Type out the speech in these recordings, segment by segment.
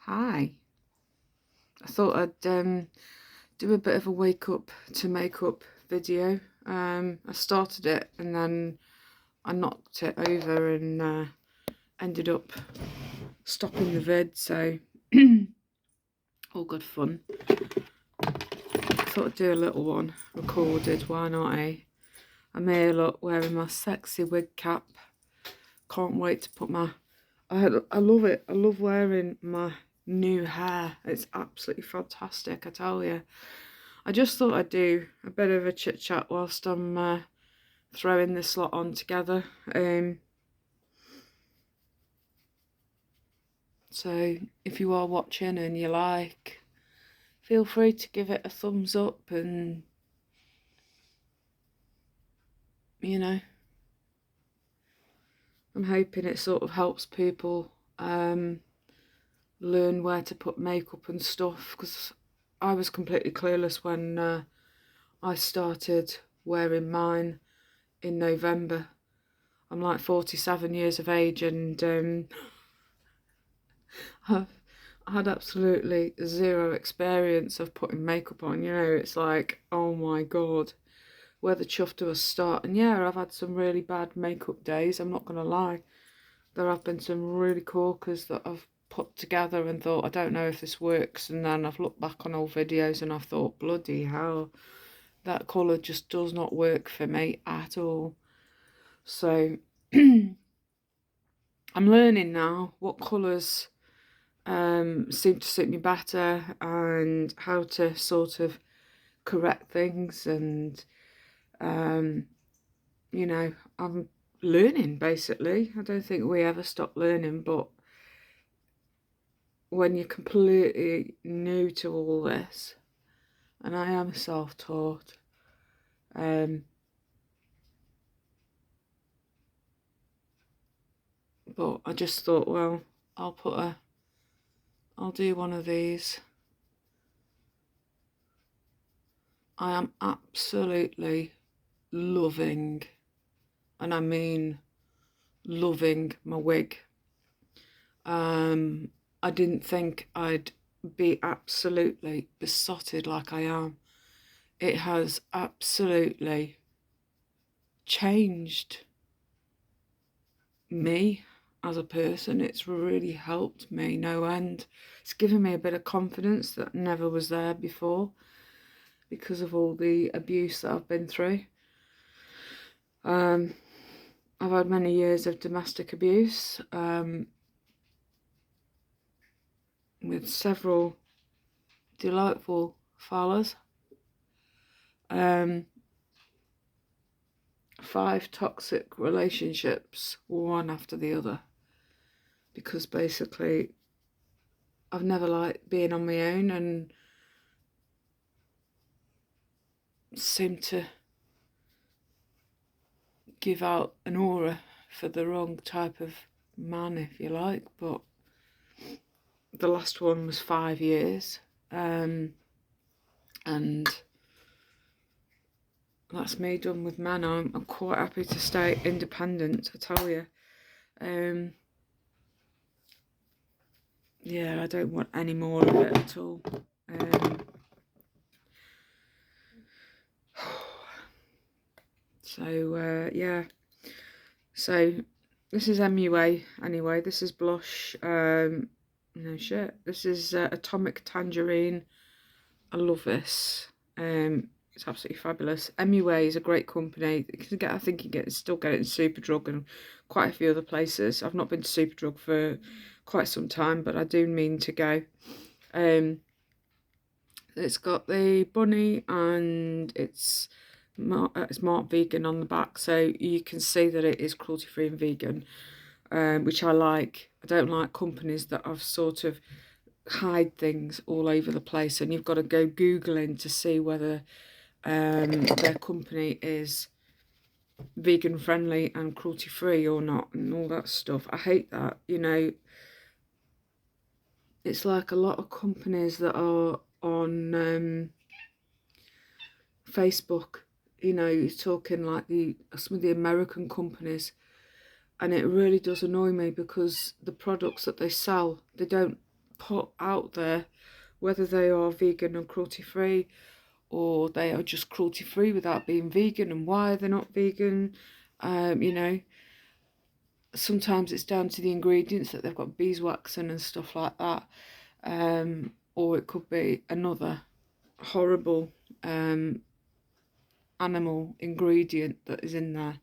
Hi. I thought I'd do a bit of a wake up to makeup video. I started it and then I knocked it over and ended up stopping the vid, so all good fun. I thought I'd do a little one, recorded, why not, eh? I'm here, look, wearing my sexy wig cap. Can't wait to put my... I love it. I love wearing my new hair. It's absolutely fantastic, I tell you. I just thought I'd do a bit of a chit chat whilst I'm throwing this lot on together. So if you are watching and you like, feel free to give it a thumbs up, and you know, I'm hoping it sort of helps people learn where to put makeup and stuff, because I was completely clueless when I started wearing mine in November. I'm like 47 years of age, and I've had absolutely zero experience of putting makeup on. You know, it's like, oh my god, where the chuff do I start? And yeah, I've had some really bad makeup days, I'm not gonna lie. There have been some really corkers that I've put together and thought, I don't know if this works, and then I've looked back on old videos and I've thought, bloody hell, that colour just does not work for me at all. So I'm learning now what colours seem to suit me better and how to sort of correct things, and you know, I'm learning basically. I don't think we ever stop learning, but when you're completely new to all this, and I am self-taught, but I just thought, well, I'll do one of these. I am absolutely loving, and I mean loving, my wig. I didn't think I'd be absolutely besotted like I am. It has absolutely changed me as a person. It's really helped me no end. It's given me a bit of confidence that never was there before because of all the abuse that I've been through. I've had many years of domestic abuse, with several delightful fellas. 5 toxic relationships, one after the other, because basically I've never liked being on my own and seem to give out an aura for the wrong type of man, if you like. But the last one was 5 years, and that's me done with men. I'm quite happy to stay independent, I tell you. Yeah, I don't want any more of it at all. Yeah. So this is MUA anyway. This is blush. No shit. This is Atomic Tangerine. I love this. It's absolutely fabulous. MUA is a great company. You can get, I think you can still get it in Superdrug and quite a few other places. I've not been to Superdrug for quite some time, but I do mean to go. It's got the bunny and it's marked vegan on the back, so you can see that it is cruelty-free and vegan, which I like. I don't like companies that have sort of hide things all over the place, and you've got to go Googling to see whether their company is vegan friendly and cruelty free or not, and all that stuff. I hate that. You know, it's like a lot of companies that are on Facebook. You know, you're talking like some of the American companies, and it really does annoy me because the products that they sell, they don't put out there, whether they are vegan and cruelty free, or they are just cruelty free without being vegan, and why they're not vegan. You know, sometimes it's down to the ingredients, that they've got beeswax in and stuff like that, or it could be another horrible animal ingredient that is in there,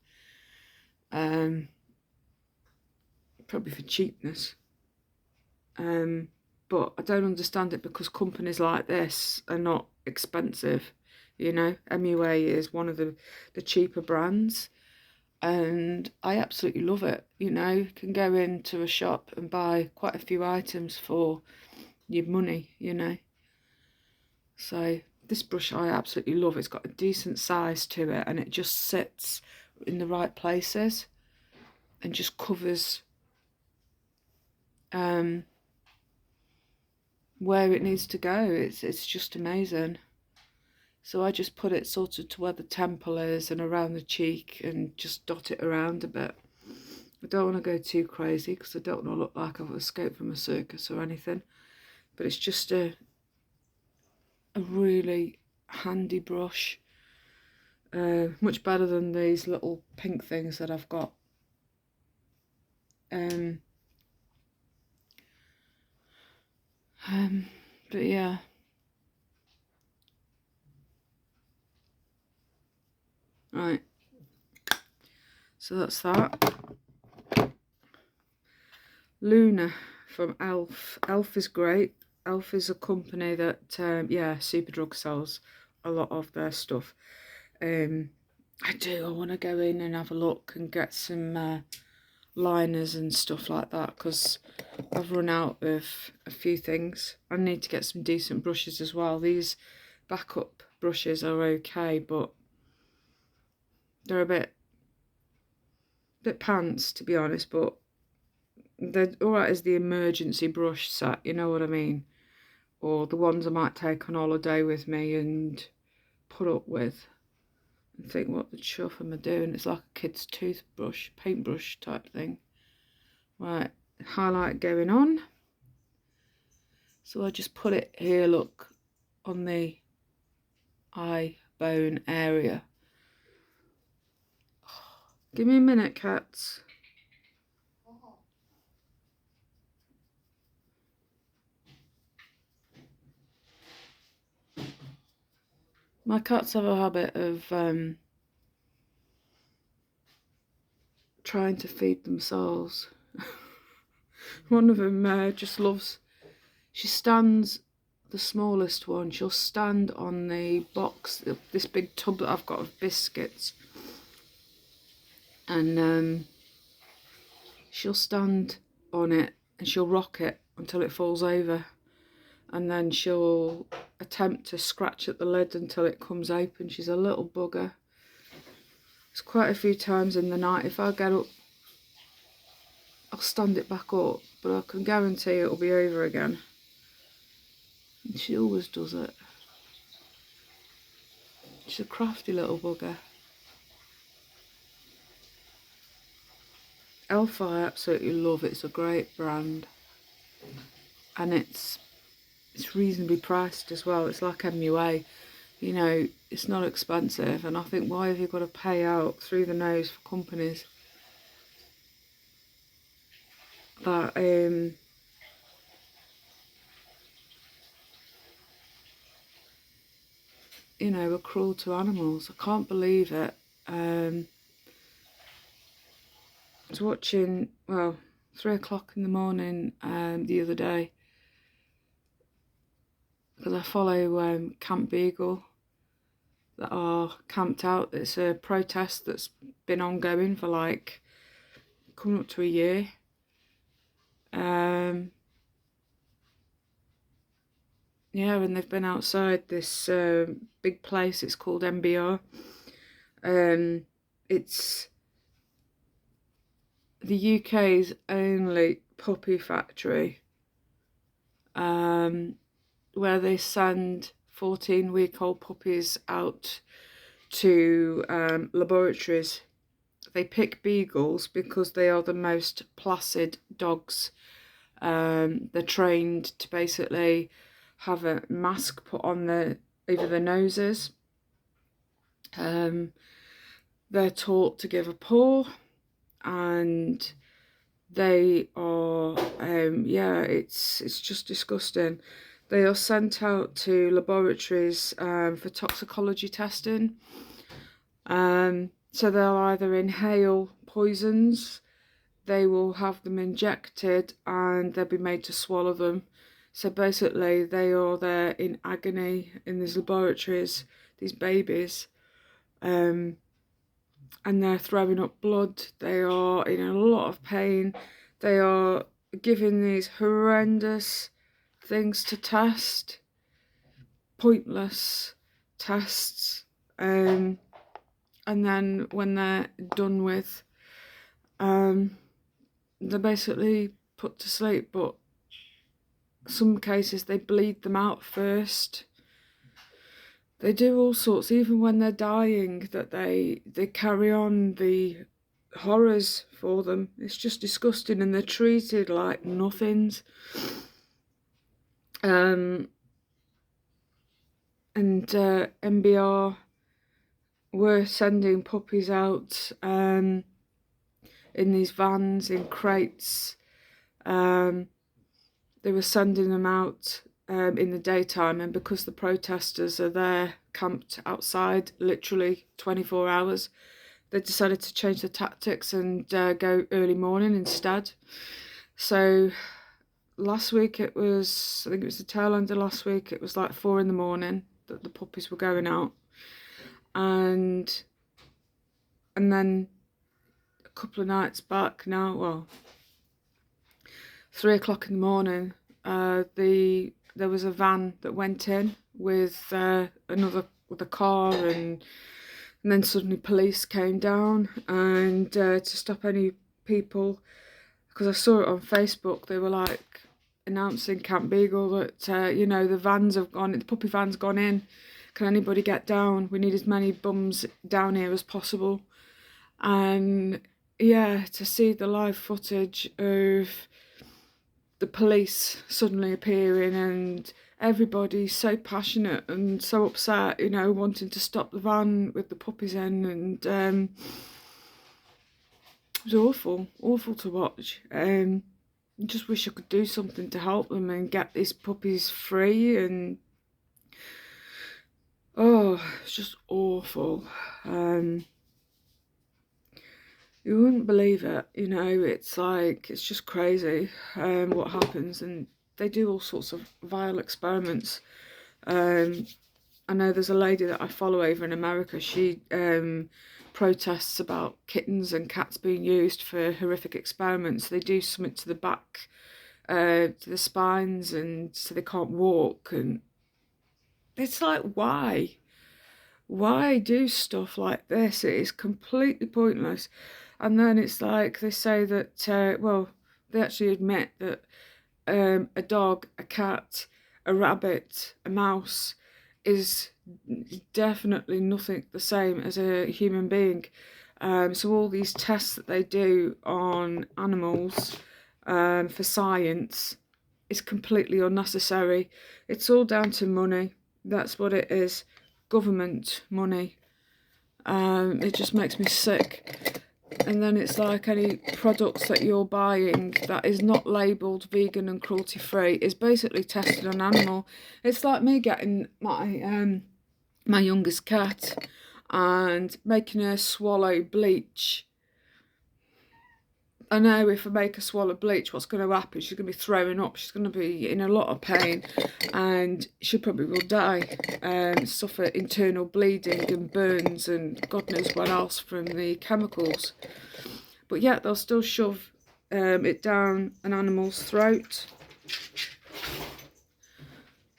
probably for cheapness. But I don't understand it, because companies like this are not expensive. You know, MUA is one of the cheaper brands, and I absolutely love it. You know, you can go into a shop and buy quite a few items for your money, you know. So this brush I absolutely love. It's got a decent size to it, and it just sits in the right places and just covers where it needs to go. It's just amazing. So I just put it sort of to where the temple is and around the cheek, and just dot it around a bit. I don't want to go too crazy, because I don't want to look like I've escaped from a circus or anything. But it's just a really handy brush. Much better than these little pink things that I've got. But yeah. Right. So that's that. Luna from Elf. Elf is great. Elf is a company that, yeah, Superdrug sells a lot of their stuff. I want to go in and have a look and get some liners and stuff like that, because I've run out of a few things. I need to get some decent brushes as well. These backup brushes are okay, but they're a bit pants, to be honest, but they're alright as the emergency brush set, you know what I mean? Or the ones I might take on holiday with me and put up with and think, what the chuff am I doing? It's like a kid's toothbrush, paintbrush type thing. Right, highlight going on. So I just put it here, look, on the eye bone area. Give me a minute, cats. My cats have a habit of trying to feed themselves. One of them just loves, she stands, the smallest one, she'll stand on the box, this big tub that I've got of biscuits, and she'll stand on it and she'll rock it until it falls over, and then she'll attempt to scratch at the lid until it comes open. She's a little bugger. It's quite a few times in the night. If I get up, I'll stand it back up, but I can guarantee it'll be over again. And she always does it. She's a crafty little bugger. Elf I absolutely love. It's a great brand, and it's reasonably priced as well. It's like MUA, you know, it's not expensive, and I think, why have you got to pay out through the nose for companies that you know, are cruel to animals? I can't believe it. I was watching, well, 3 o'clock in the morning the other day, because I follow Camp Beagle that are camped out. It's a protest that's been ongoing for like coming up to a year. Yeah, and they've been outside this big place. It's called MBR. It's the UK's only puppy factory, where they send 14-week-old puppies out to laboratories. They pick beagles because they are the most placid dogs They're trained to basically have a mask put on over their noses. They're taught to give a paw, and they are, yeah, it's just disgusting. They are sent out to laboratories for toxicology testing. So they'll either inhale poisons, they will have them injected, and they'll be made to swallow them. So basically they are there in agony in these laboratories, these babies, and they're throwing up blood. They are in a lot of pain. They are given these horrendous things to test, pointless tests, and then when they're done with, they're basically put to sleep. But some cases they bleed them out first. They do all sorts, even when they're dying, that they carry on the horrors for them. It's just disgusting, and they're treated like nothings. And MBR were sending puppies out in these vans, in crates. They were sending them out in the daytime, and because the protesters are there camped outside literally 24 hours, they decided to change the tactics and go early morning instead. So last week I think it was the tail end of last week, it was like 4 in the morning that the puppies were going out, and then a couple of nights back now, well, 3 o'clock in the morning, there was a van that went in with a car, and then suddenly police came down and to stop any people, because I saw it on Facebook, they were like announcing Camp Beagle that you know, the puppy van's gone in, can anybody get down, we need as many bums down here as possible. And yeah, to see the live footage of the police suddenly appearing, and everybody so passionate and so upset, you know, wanting to stop the van with the puppies in, and it was awful to watch. I just wish I could do something to help them and get these puppies free, and oh, it's just awful. You wouldn't believe it, you know, it's like, it's just crazy what happens, and they do all sorts of vile experiments. I know there's a lady that I follow over in America, she protests about kittens and cats being used for horrific experiments. They do something to the back, to the spines, and so they can't walk, and it's like, why? Why do stuff like this? It is completely pointless. And then it's like they say that, well, they actually admit that a dog, a cat, a rabbit, a mouse is definitely nothing the same as a human being. So all these tests that they do on animals for science is completely unnecessary. It's all down to money. That's what it is. Government money. It just makes me sick. And then it's like any products that you're buying that is not labelled vegan and cruelty free is basically tested on animal. It's like me getting my youngest cat and making her swallow bleach. I know if I make her swallow bleach, what's going to happen? She's going to be throwing up. She's going to be in a lot of pain, and she probably will die, suffer internal bleeding and burns and God knows what else from the chemicals. But yet they'll still shove it down an animal's throat.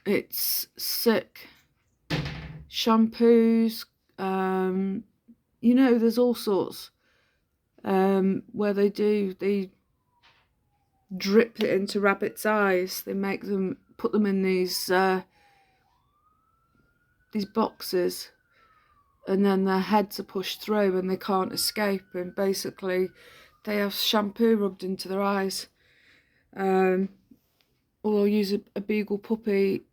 It's sick. Shampoos, you know, there's all sorts. Where they drip it into rabbits' eyes. They put them in these boxes, and then their heads are pushed through and they can't escape, and basically they have shampoo rubbed into their eyes. or I'll use a beagle puppy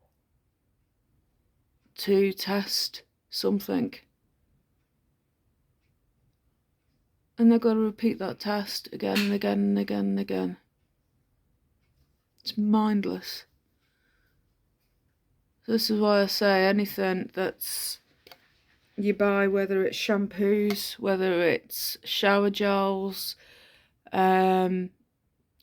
to test something, and they've got to repeat that test again and again and again and again. It's mindless. So this is why I say anything that's you buy, whether it's shampoos, whether it's shower gels,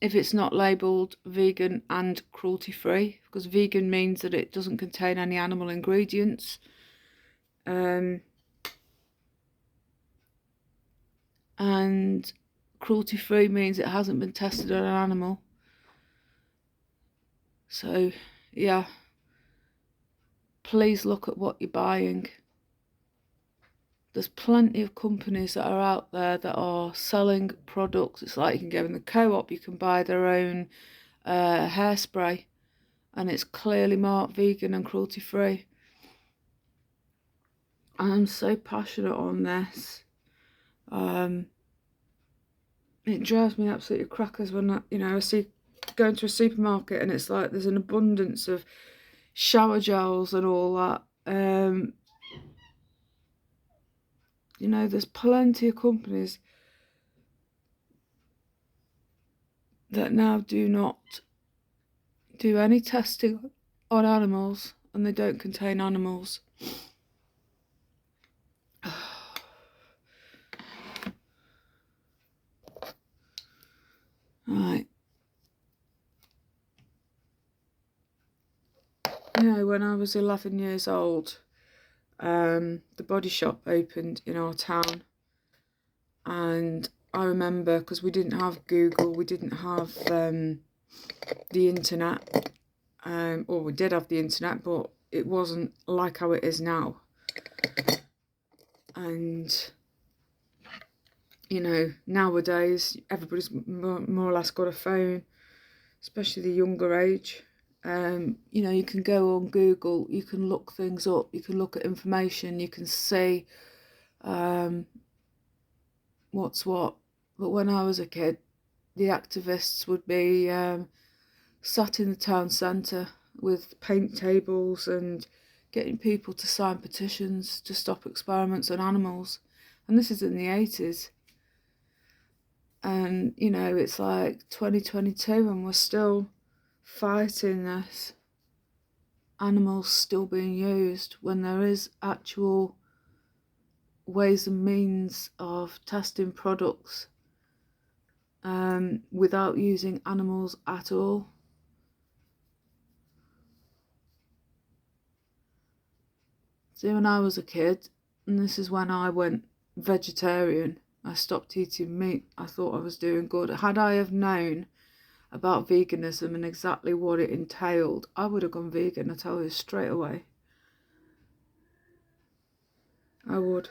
if it's not labelled vegan and cruelty free, because vegan means that it doesn't contain any animal ingredients, and cruelty free means it hasn't been tested on an animal. So yeah, please look at what you're buying. There's plenty of companies that are out there that are selling products. It's like you can go in the co-op, you can buy their own hairspray, and it's clearly marked vegan and cruelty free. I'm so passionate on this. It drives me absolutely crackers when I see going to a supermarket and it's like there's an abundance of shower gels and all that. There's plenty of companies that now do not do any testing on animals, and they don't contain animals. Right. When I was 11 years old, the Body Shop opened in our town, and I remember, because we didn't have Google, we didn't have the internet, or we did have the internet, but it wasn't like how it is now. And nowadays everybody's more or less got a phone, especially the younger age. You can go on Google, you can look things up, you can look at information, you can see what's what. But when I was a kid, the activists would be sat in the town centre with paint tables and getting people to sign petitions to stop experiments on animals. And this is in the 80s. And, it's like 2022 and we're still fighting this. Animals still being used when there is actual ways and means of testing products without using animals at all. See, when I was a kid, and this is when I went vegetarian, I stopped eating meat. I thought I was doing good. Had I have known about veganism and exactly what it entailed, I would have gone vegan, I tell you straight away. I would.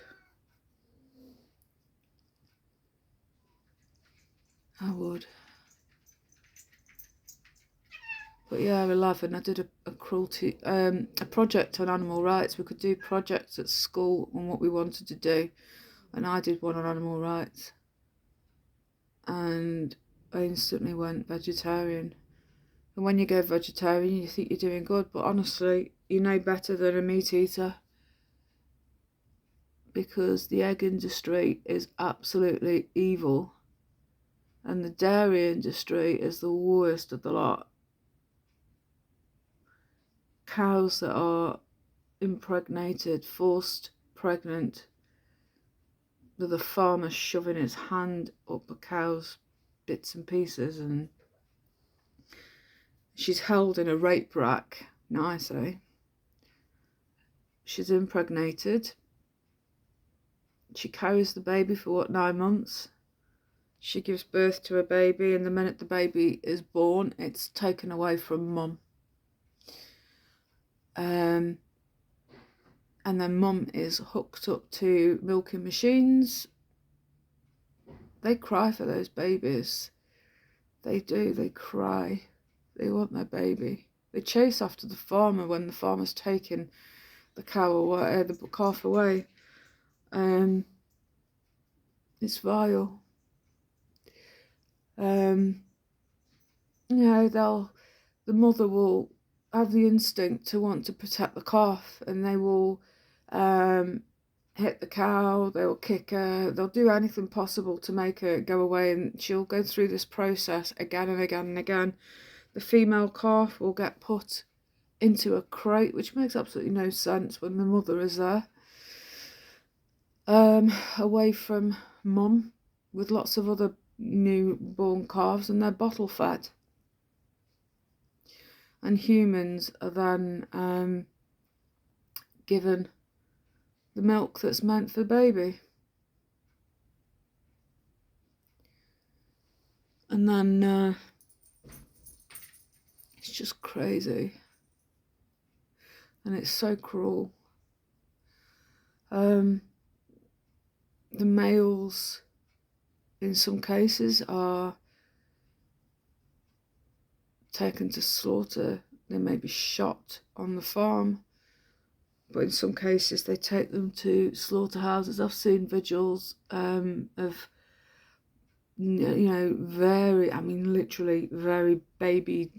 But yeah, 11, I did a cruelty, a project on animal rights. We could do projects at school on what we wanted to do. And I did one on animal rights. And I instantly went vegetarian. And when you go vegetarian, you think you're doing good. But honestly, you know better than a meat eater. Because the egg industry is absolutely evil. And the dairy industry is the worst of the lot. Cows that are impregnated, forced pregnant, with a farmer shoving his hand up a cow's bits and pieces, and she's held in a rape rack. Now I say, she's impregnated. She carries the baby for 9 months. She gives birth to a baby, and the minute the baby is born, it's taken away from mum. And then mum is hooked up to milking machines. They cry for those babies. They do, they cry. They want their baby. They chase after the farmer when the farmer's taking the cow away, the calf away. It's vile. you know, the mother will have the instinct to want to protect the calf, and they will hit the cow, they'll kick her, they'll do anything possible to make her go away, and she'll go through this process again and again and again. The female calf will get put into a crate, which makes absolutely no sense when the mother is there, away from mum, with lots of other newborn calves, and they're bottle fed. And humans are then given the milk that's meant for the baby. And then it's just crazy. And it's so cruel. The males, in some cases, are taken to slaughter. They may be shot on the farm, but in some cases they take them to slaughterhouses. I've seen vigils of, literally very baby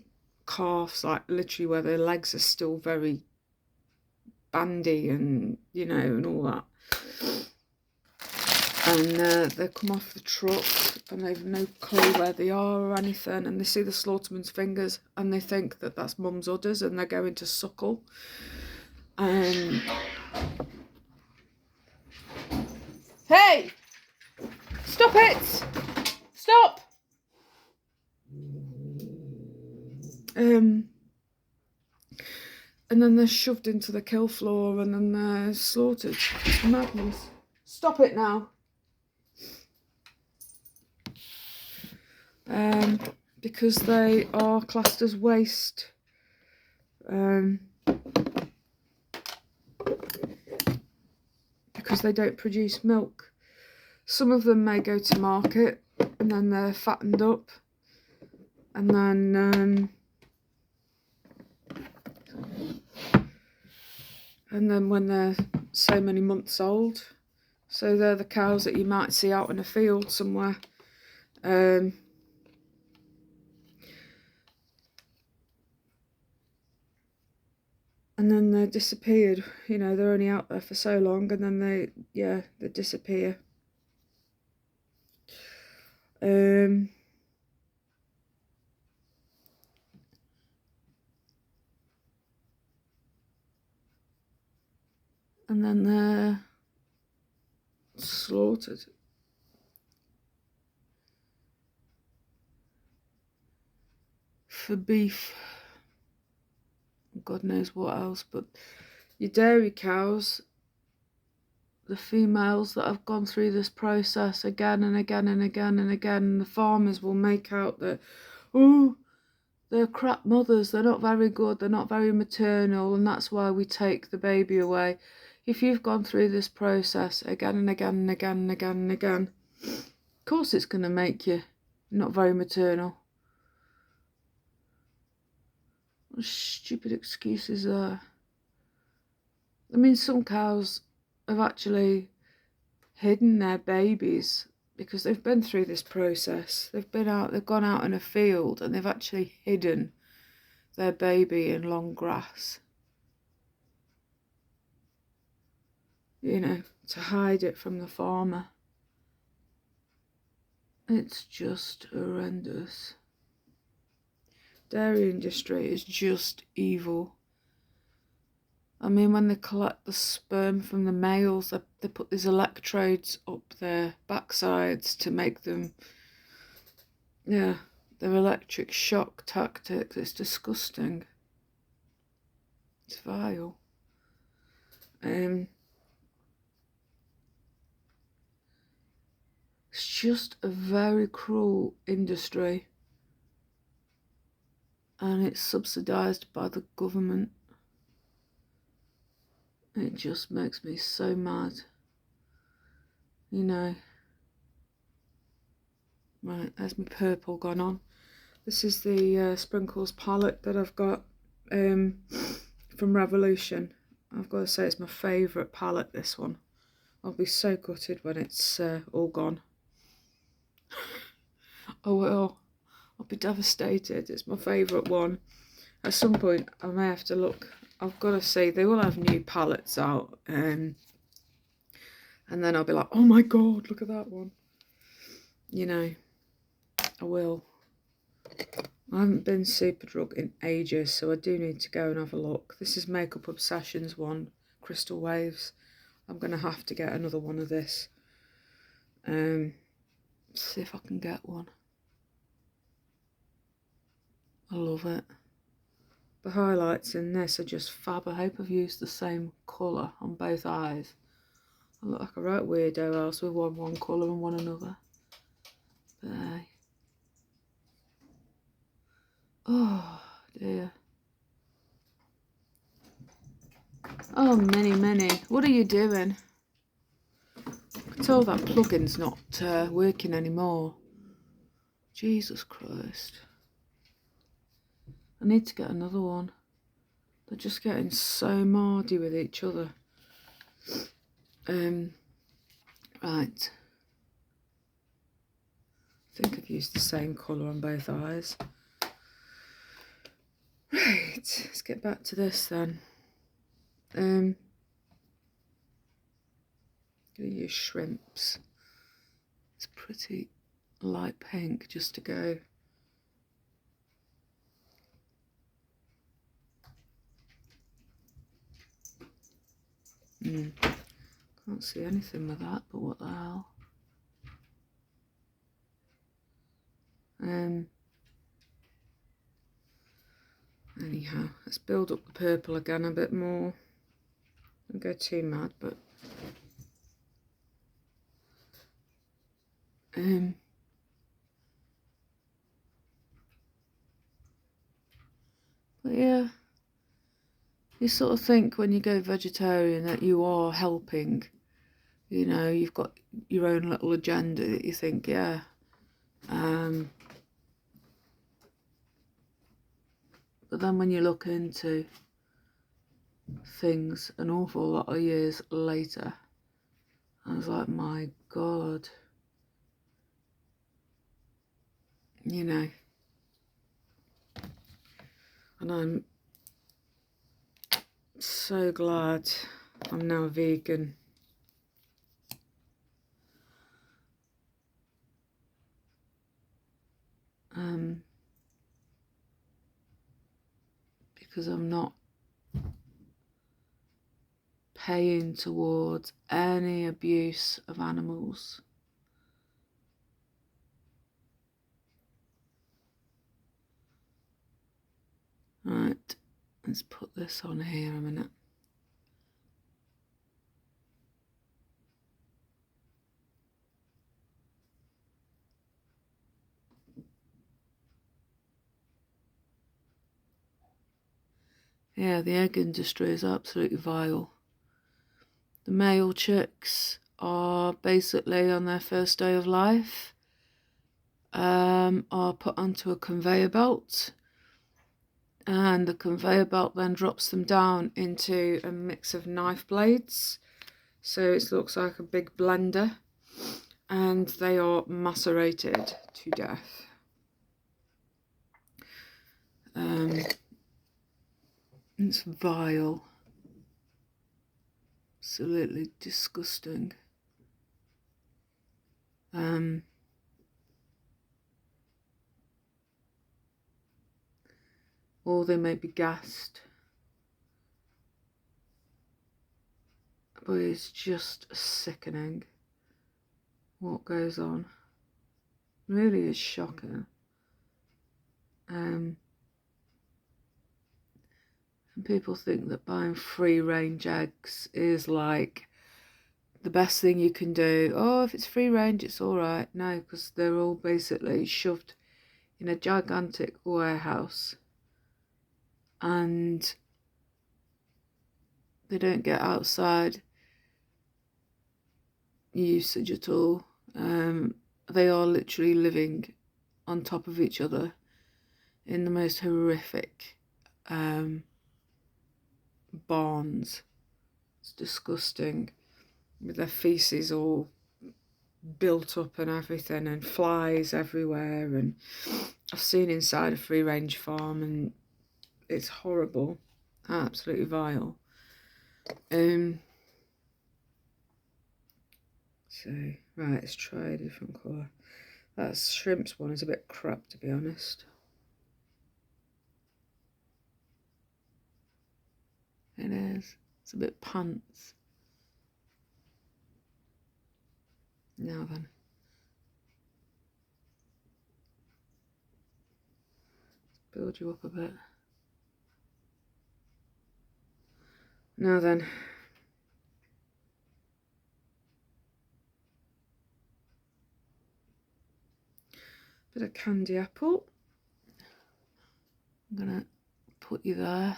calves, like literally where their legs are still very bandy and, and all that. And they come off the truck and they've no clue where they are or anything, and they see the slaughterman's fingers and they think that that's mum's udders, and they're going to suckle. Hey! Stop it! Stop! And then they're shoved into the kill floor and then they're slaughtered. It's madness. Stop it now. Because they are classed as waste. Because they don't produce milk. Some of them may go to market and then they're fattened up, and then when they're so many months old, so they're the cows that you might see out in a field somewhere. And then they're disappeared. They're only out there for so long, and then they disappear. And then they're slaughtered. For beef. God knows what else, but your dairy cows, the females that have gone through this process again and again and again and again, the farmers will make out that, they're crap mothers, they're not very good, they're not very maternal, and that's why we take the baby away. If you've gone through this process again and again and again and again and again, of course it's going to make you not very maternal. What stupid excuses there. I mean, some cows have actually hidden their babies because they've been through this process. They've gone out in a field and they've actually hidden their baby in long grass. To hide it from the farmer. It's just horrendous. Dairy industry is just evil. I mean, when they collect the sperm from the males, they put these electrodes up their backsides to make them, their electric shock tactics. It's disgusting. It's vile. It's just a very cruel industry, and it's subsidised by the government. It just makes me so mad. Right, there's my purple gone on. This is the Sprinkles palette that I've got from Revolution. I've got to say it's my favourite palette, this one. I'll be so gutted when it's all gone. I will. I'll be devastated. It's my favourite one. At some point, I may have to look. I've got to say, they will have new palettes out. And then I'll be like, oh my God, look at that one. You know, I will. I haven't been Superdrug in ages, so I do need to go and have a look. This is Makeup Obsessions one, Crystal Waves. I'm going to have to get another one of this. See if I can get one. I love it. The highlights in this are just fab. I hope I've used the same colour on both eyes. I look like a right weirdo else with one colour and one another. There. Oh dear. Oh, Mini. What are you doing? I can tell that plugin's not working anymore. Jesus Christ. I need to get another one. They're just getting so mardy with each other. Right. I think I've used the same colour on both eyes. Right, let's get back to this then. I'm going to use Shrimps. It's pretty light pink just to go. Can't see anything with that, but what the hell. Anyhow, let's build up the purple again a bit more. Don't go too mad, but yeah, you sort of think when you go vegetarian that you are helping. You know, you've got your own little agenda that you think, yeah. But then when you look into things an awful lot of years later, I was like, my God. You know. And I'm so glad I'm now vegan. Because I'm not paying towards any abuse of animals. Right, let's put this on here a minute. Yeah, the egg industry is absolutely vile. The male chicks are basically on their first day of life, are put onto a conveyor belt, and the conveyor belt then drops them down into a mix of knife blades. So it looks like a big blender, and they are macerated to death. It's vile. Absolutely disgusting. Or they may be gassed. But it's just sickening what goes on. Really is shocking. And people think that buying free range eggs is like the best thing you can do. Oh, if it's free range, it's all right. No, because they're all basically shoved in a gigantic warehouse, and they don't get outside usage at all. They are literally living on top of each other in the most horrific barns. It's disgusting, with their feces all built up and everything, and flies everywhere, and I've seen inside a free range farm and it's horrible, absolutely vile. So right, let's try a different colour. That shrimps one is a bit crap, to be honest. It is. It's a bit pants. Now then. Let's build you up a bit. Now then. Bit of candy apple. I'm gonna put you there.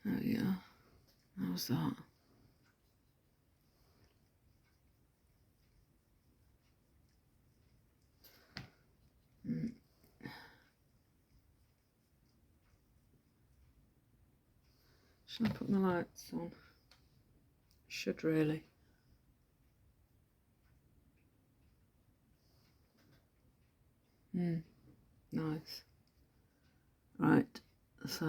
Oh yeah, how's that? Should I put my lights on? Should really. Nice. Right, so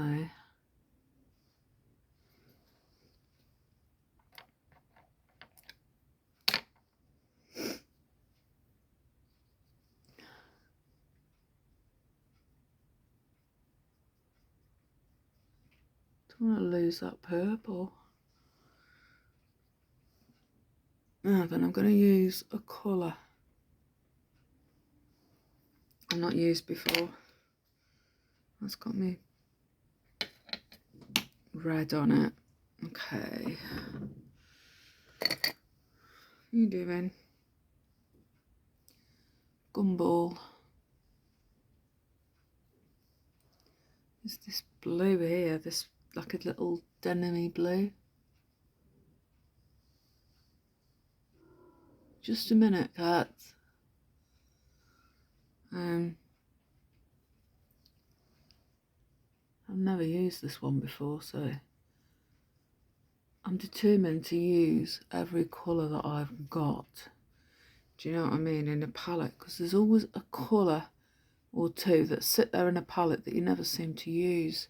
don't want to lose that purple. Now then, I'm going to use a colour I've not used before. That's got me red on it. Okay. What are you doing? Gumball. There's this blue here, this like a little denim-y blue. Just a minute, cats. I've never used this one before, so I'm determined to use every colour that I've got. Do you know what I mean? In a palette, because there's always a colour or two that sit there in a palette that you never seem to use.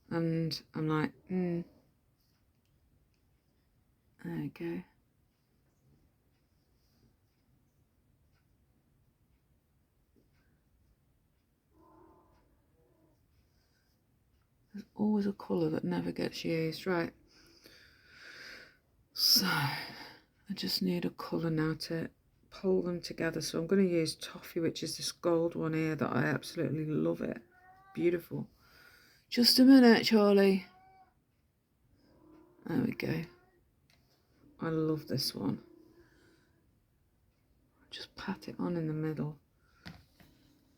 And I'm like, there you go. There's always a colour that never gets used, right? So I just need a colour now to pull them together. So I'm going to use Toffee, which is this gold one here that I absolutely love it. Beautiful. Just a minute, Charlie. There we go. I love this one. Just pat it on in the middle.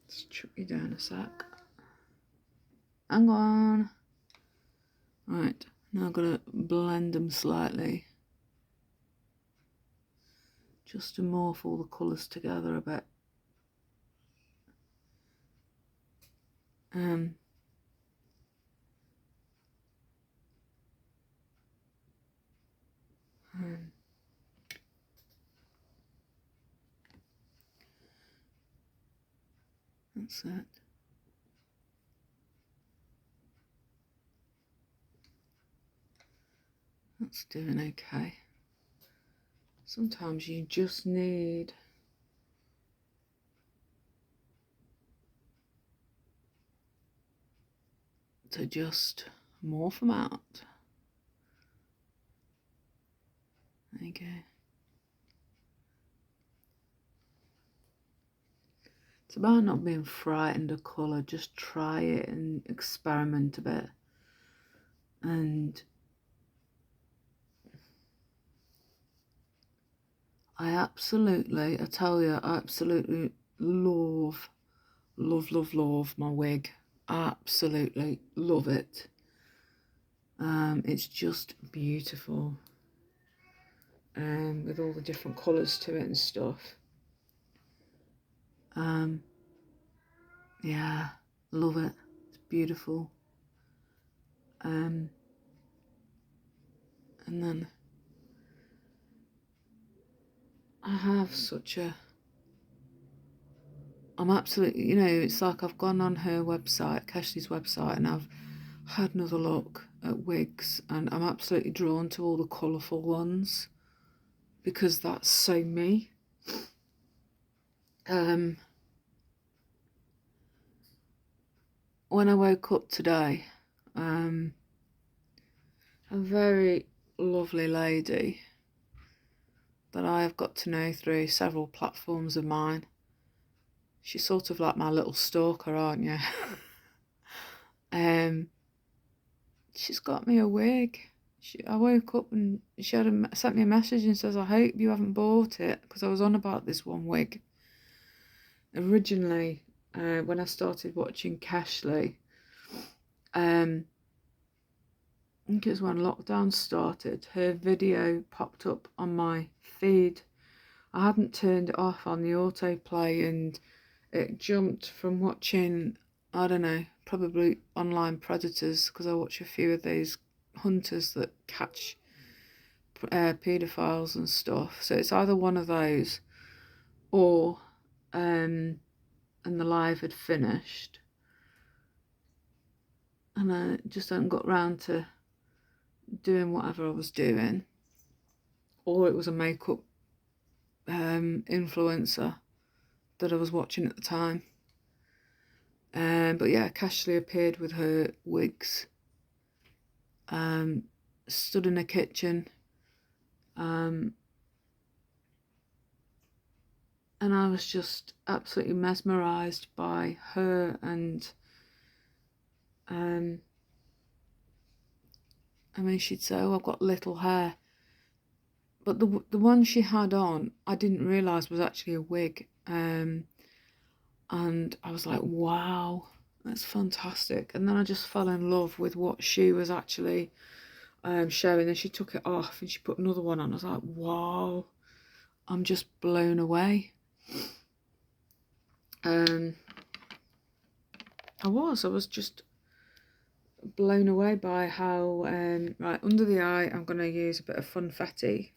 Let's chuck you down a sec. Hang on. Right, now I'm going to blend them slightly. Just to morph all the colours together a bit. That's it. That's doing okay. Sometimes you just need to just morph them out. There you go. It's about not being frightened of colour. Just try it and experiment a bit. And I tell you, I absolutely love my wig. Absolutely love it. It's just beautiful. With all the different colours to it and stuff. Yeah, love it. It's beautiful. And then I have I'm absolutely, you know, it's like I've gone on her website, Cashley's website, and I've had another look at wigs, and I'm absolutely drawn to all the colourful ones because that's so me. When I woke up today, a very lovely lady that I have got to know through several platforms of mine. She's sort of like my little stalker, aren't you? She's got me a wig. I woke up and she sent me a message and says, I hope you haven't bought it, because I was on about this one wig. Originally, when I started watching Cashley, I think it was when lockdown started, her video popped up on my feed. I hadn't turned it off on the autoplay, and it jumped from watching, I don't know, probably online predators, because I watch a few of these hunters that catch paedophiles and stuff. So it's either one of those, or and the live had finished, and I just hadn't got round to doing whatever I was doing, or it was a makeup influencer that I was watching at the time. But yeah, Cashley appeared with her wigs, stood in a kitchen, and I was just absolutely mesmerised by her. And I mean, she'd say, oh, I've got little hair, but the one she had on, I didn't realise was actually a wig. And I was like, wow, that's fantastic. And then I just fell in love with what she was actually showing. Then she took it off and she put another one on. I was like, wow, I'm just blown away. I was just blown away by how, right, under the eye, I'm going to use a bit of funfetti.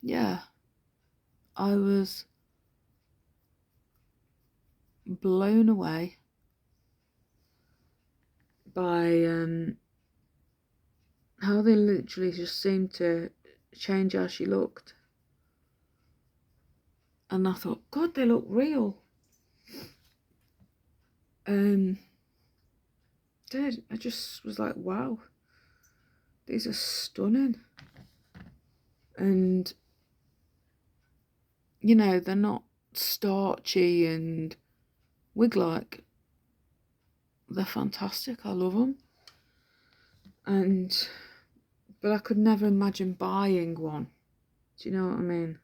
Yeah, I was blown away by how they literally just seemed to change how she looked. And I thought, God, they look real. I just was like, wow, these are stunning. And, you know, they're not starchy and wig-like. They're fantastic. I love them. But I could never imagine buying one. Do you know what I mean?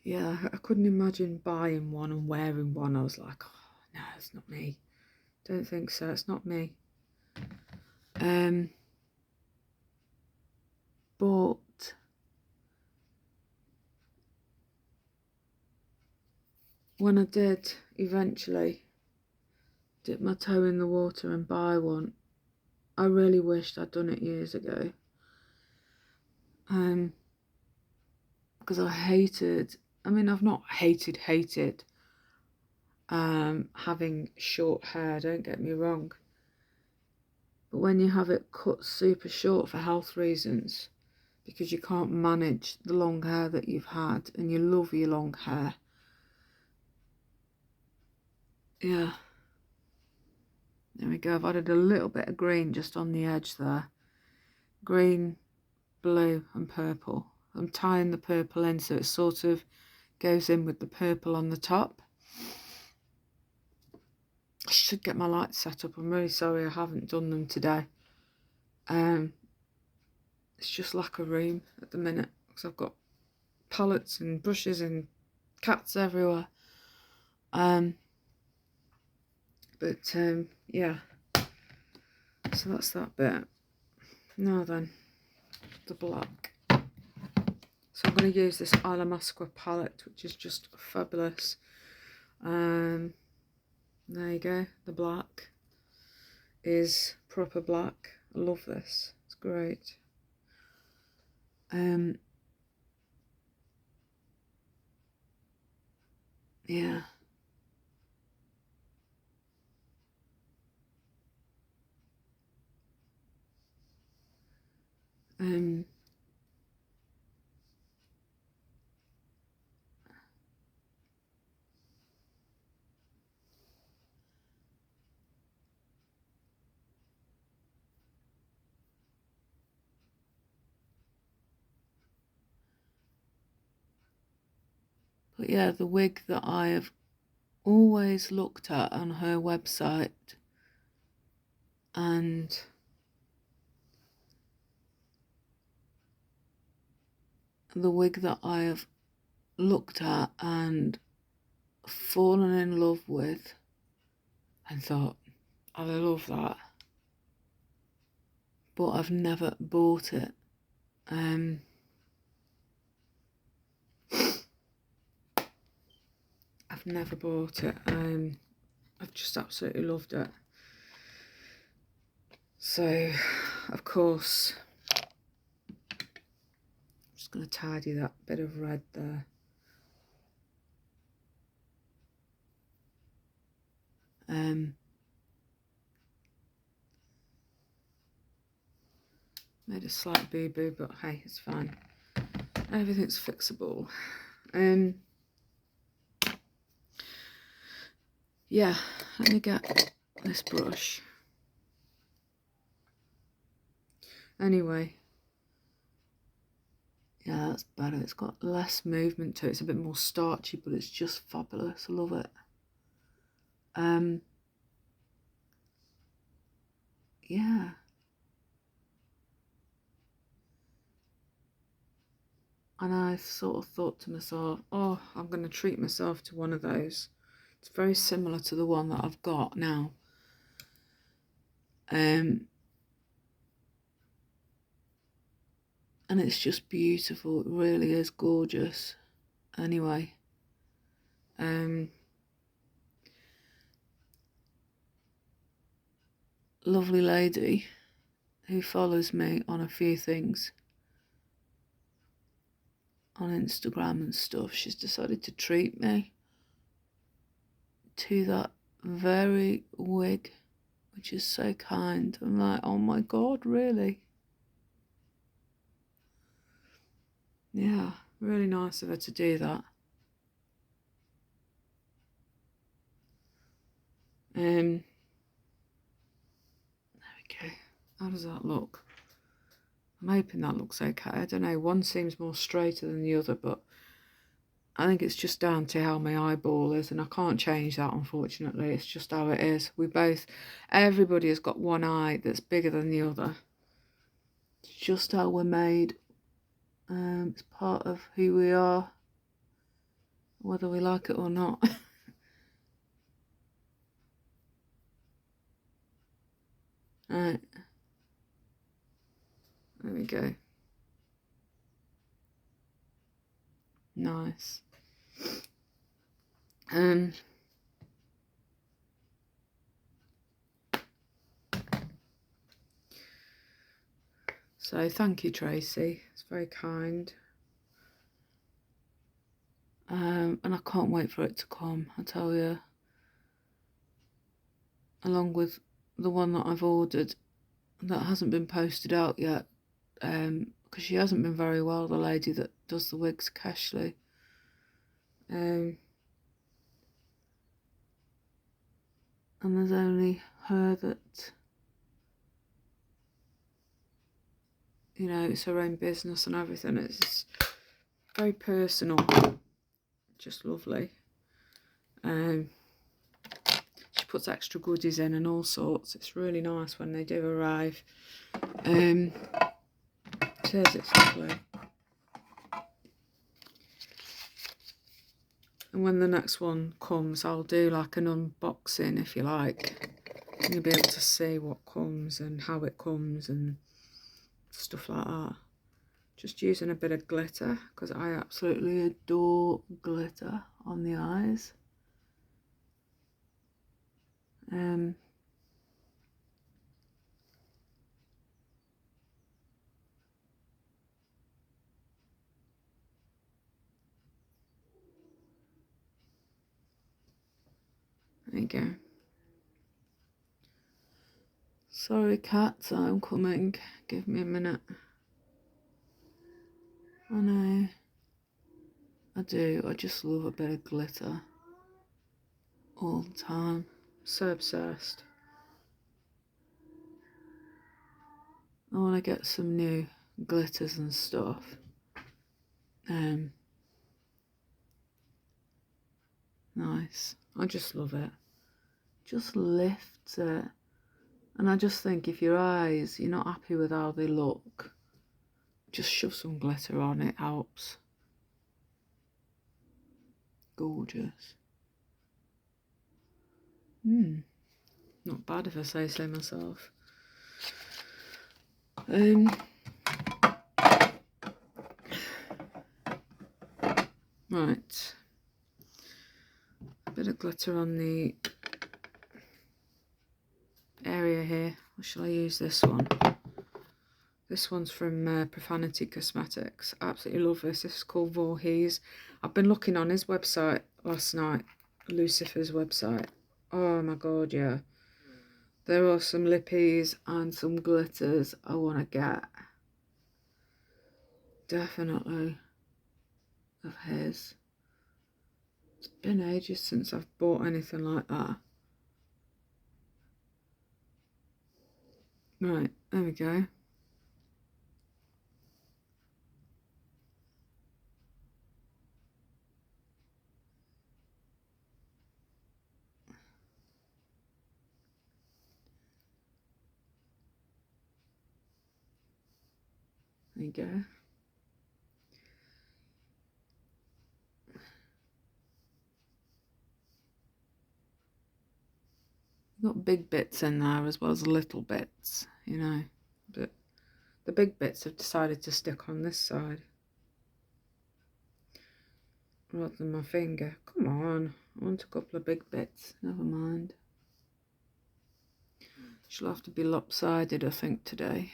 Yeah, I couldn't imagine buying one and wearing one. I was like, oh, no, it's not me. Don't think so. It's not me. But when I did eventually dip my toe in the water and buy one, I really wished I'd done it years ago. Because I've not hated having short hair, don't get me wrong. But when you have it cut super short for health reasons, because you can't manage the long hair that you've had and you love your long hair. Yeah. There we go. I've added a little bit of green just on the edge there. Green, blue and purple. I'm tying the purple in so it sort of goes in with the purple on the top. should get my lights set up. I'm really sorry I haven't done them today. It's just lack of room at the minute because I've got palettes and brushes and cats everywhere. Yeah, so that's that bit. Now then, the black. So I'm going to use this Alamasqua palette, which is just fabulous. There you go. The black is proper black. I love this. It's great. Yeah. But yeah, the wig that I have always looked at on her website, and the wig that I have looked at and fallen in love with and thought, I love that, but I've never bought it. I've never bought it. I've just absolutely loved it. So, of course, I'm just going to tidy that bit of red there. Made a slight boo-boo, but hey, it's fine. Everything's fixable. Yeah, let me get this brush. Anyway, yeah, that's better. It's got less movement to it. It's a bit more starchy, but it's just fabulous. I love it. Yeah. And I sort of thought to myself, oh, I'm going to treat myself to one of those. It's very similar to the one that I've got now. And it's just beautiful. It really is gorgeous. Anyway, lovely lady who follows me on a few things on Instagram and stuff, she's decided to treat me to that very wig, which is so kind. I'm like, oh my god, really? Yeah, really nice of her to do that. There we go. How does that look? I'm hoping that looks okay. I don't know, one seems more straighter than the other, but I think it's just down to how my eyeball is, and I can't change that, unfortunately. It's just how it is. Everybody has got one eye that's bigger than the other. It's just how we're made. It's part of who we are, whether we like it or not. Right. There we go. Nice. So thank you, Tracy. It's very kind. And I can't wait for it to come, I tell you. Along with the one that I've ordered that hasn't been posted out yet, because she hasn't been very well, the lady that does the wigs, Cashley. And there's only her that, you know, it's her own business and everything. It's very personal, just lovely. She puts extra goodies in and all sorts. It's really nice when they do arrive. Cheers, it's lovely. And when the next one comes, I'll do like an unboxing, if you like. And you'll be able to see what comes and how it comes and stuff like that. Just using a bit of glitter, because I absolutely adore glitter on the eyes. There you go. Sorry cats, I'm coming. Give me a minute. I know. I do. I just love a bit of glitter. All the time. So obsessed. I want to get some new glitters and stuff. Nice. I just love it. Just lifts it. And I just think if your eyes, you're not happy with how they look, just shove some glitter on, it helps. Gorgeous. Not bad if I say so myself. Right. A bit of glitter on the area here. Or shall I use this one? This one's from Profanity Cosmetics. I absolutely love this. This is called Voorhees. I've been looking on his website last night, Lucifer's website. Oh my god, yeah. There are some lippies and some glitters I want to get. Definitely. Of his. It's been ages since I've bought anything like that. Right, there we go. There you go. Got big bits in there as well as little bits, you know. But the big bits have decided to stick on this side rather than my finger. Come on, I want a couple of big bits. Never mind. She'll have to be lopsided, I think, today.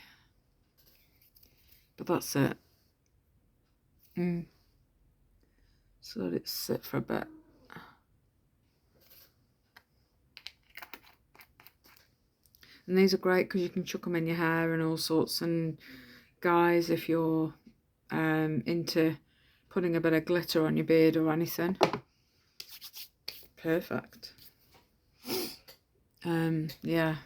But that's it. So let it sit for a bit. And these are great because you can chuck them in your hair and all sorts. And guys, if you're into putting a bit of glitter on your beard or anything, perfect. Yeah.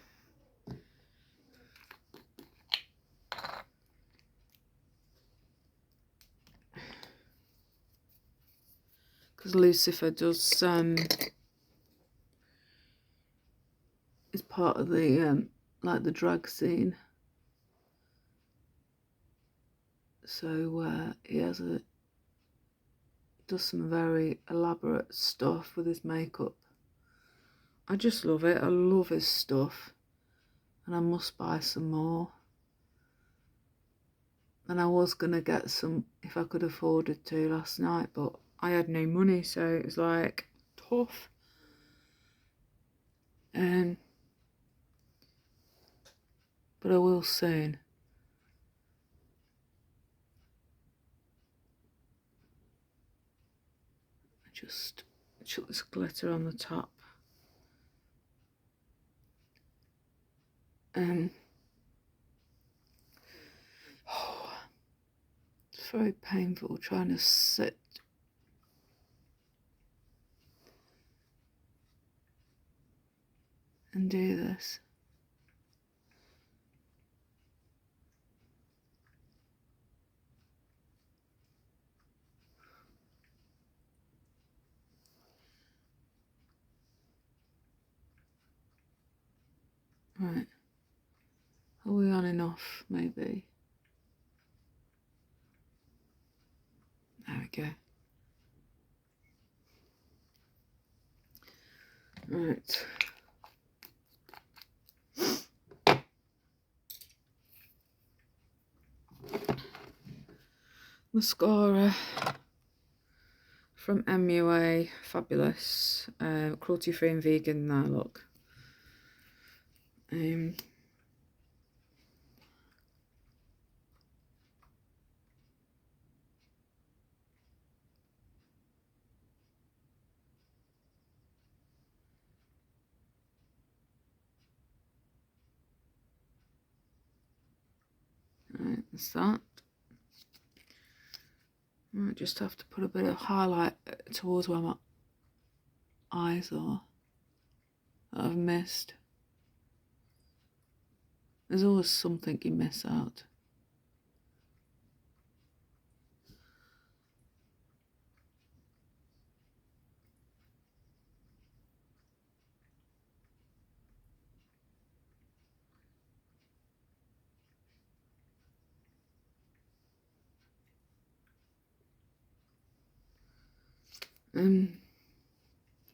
Because Lucifer does is part of the like the drag scene. So he does some very elaborate stuff with his makeup. I just love it. I love his stuff, and I must buy some more. And I was gonna get some if I could afford it to last night, but I had no money, so it was like tough. But I will soon. Just chuck this glitter on the top. It's very painful trying to sit and do this. Right. Are we on enough, maybe? There we go. Right. Mascara from MUA, fabulous, cruelty free and vegan now, look. Right, that's that. I just have to put a bit of highlight towards where my eyes are that I've missed. There's always something you miss out.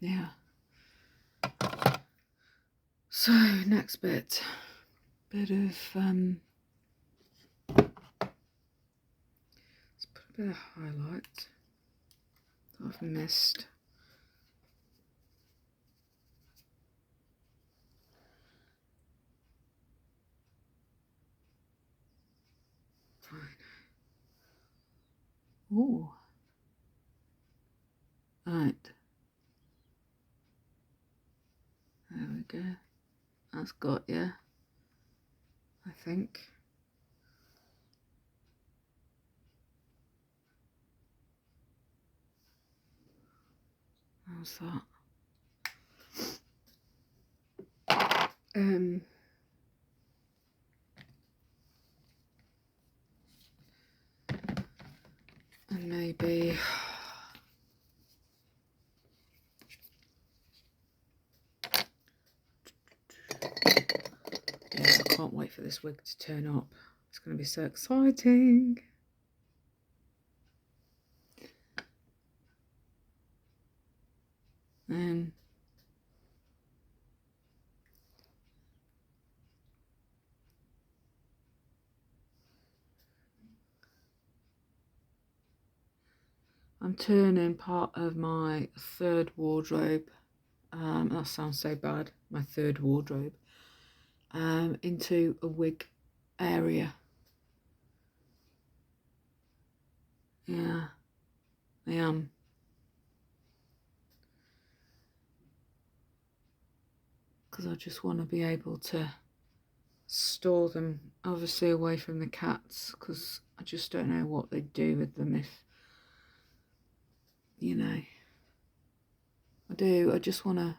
Yeah. So next bit of let's put a bit of highlight that I've missed. Fine. Ooh. Right. There we go. That's got you, I think. How's that? And maybe yeah, I can't wait for this wig to turn up. It's going to be so exciting. I'm turning part of my third wardrobe, that sounds so bad, my third wardrobe, into a wig area. Yeah, I am. Because I just want to be able to store them, obviously away from the cats, because I just don't know what they'd do with them if, you know. I just want to,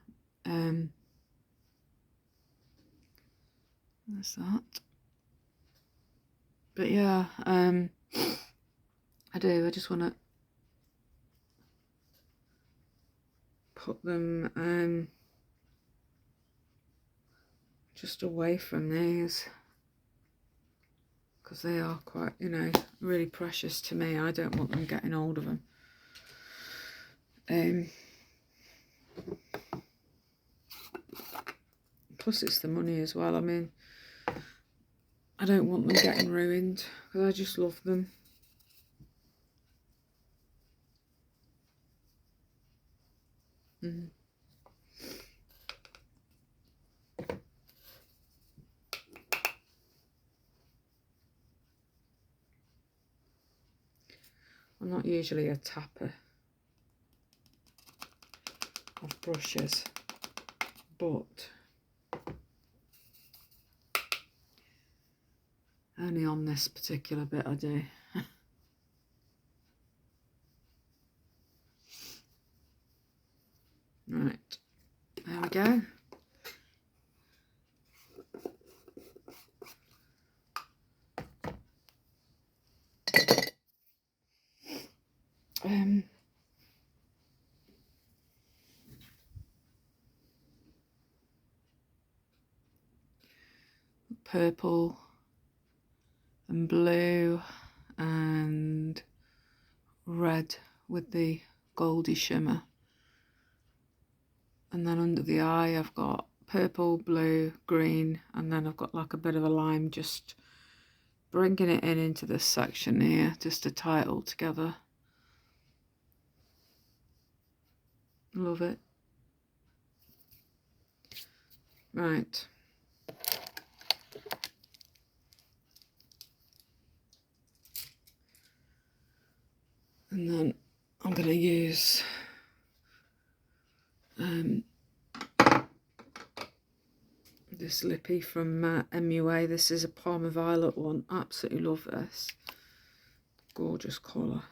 that's that. But yeah, I just want to put them, just away from these, because they are quite, you know, really precious to me. I don't want them getting hold of them. Plus it's the money as well. I mean, I don't want them getting ruined, because I just love them. I'm not usually a tapper of brushes, but only on this particular bit I do. Right, there we go. purple and blue and red with the goldy shimmer. And then under the eye I've got purple, blue, green, and then I've got like a bit of a lime, just bringing it in into this section here just to tie it all together. Love it. Right. And then I'm going to use this lippy from MUA. This is a Parma Violet one. Absolutely love this. Gorgeous colour.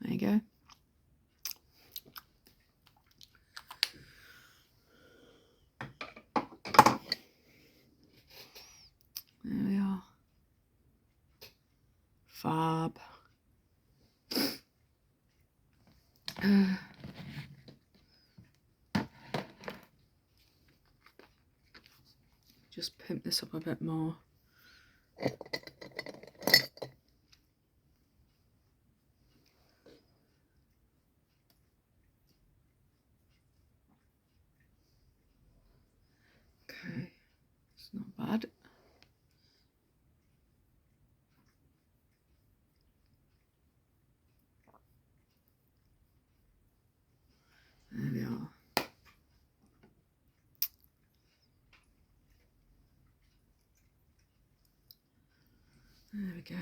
There you go. There we are. Fab. Just pimp this up a bit more. Okay, it's not bad. There we are. There we go.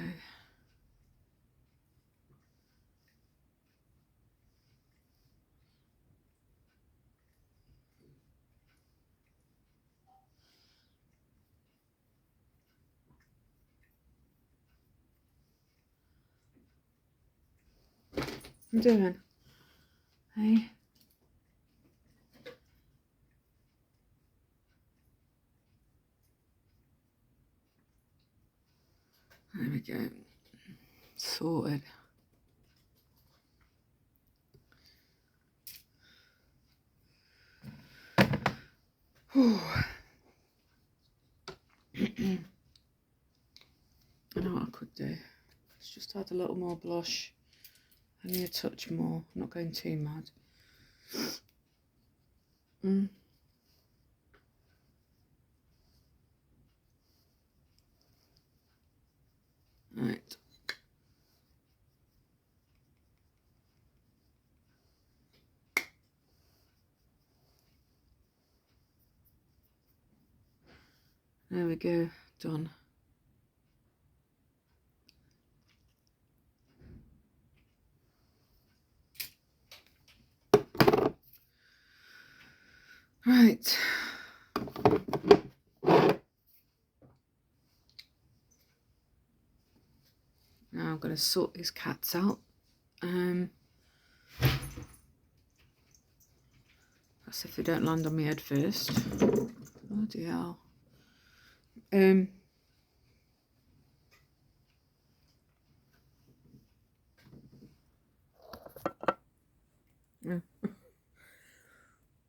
What are you doing? Hey? There we go. Sorted. I know what I could do. Let's just add a little more blush. Only a touch more. I'm not going too mad. Right. There we go. Done. Right. Now I'm going to sort these cats out. That's if they don't land on my head first. Bloody hell. Yeah.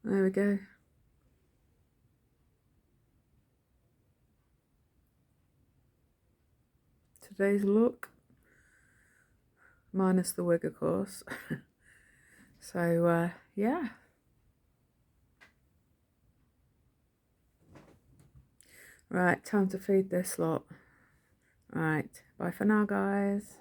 There we go. Today's look, minus the wig of course. So yeah, right, time to feed this lot. Right, bye for now guys.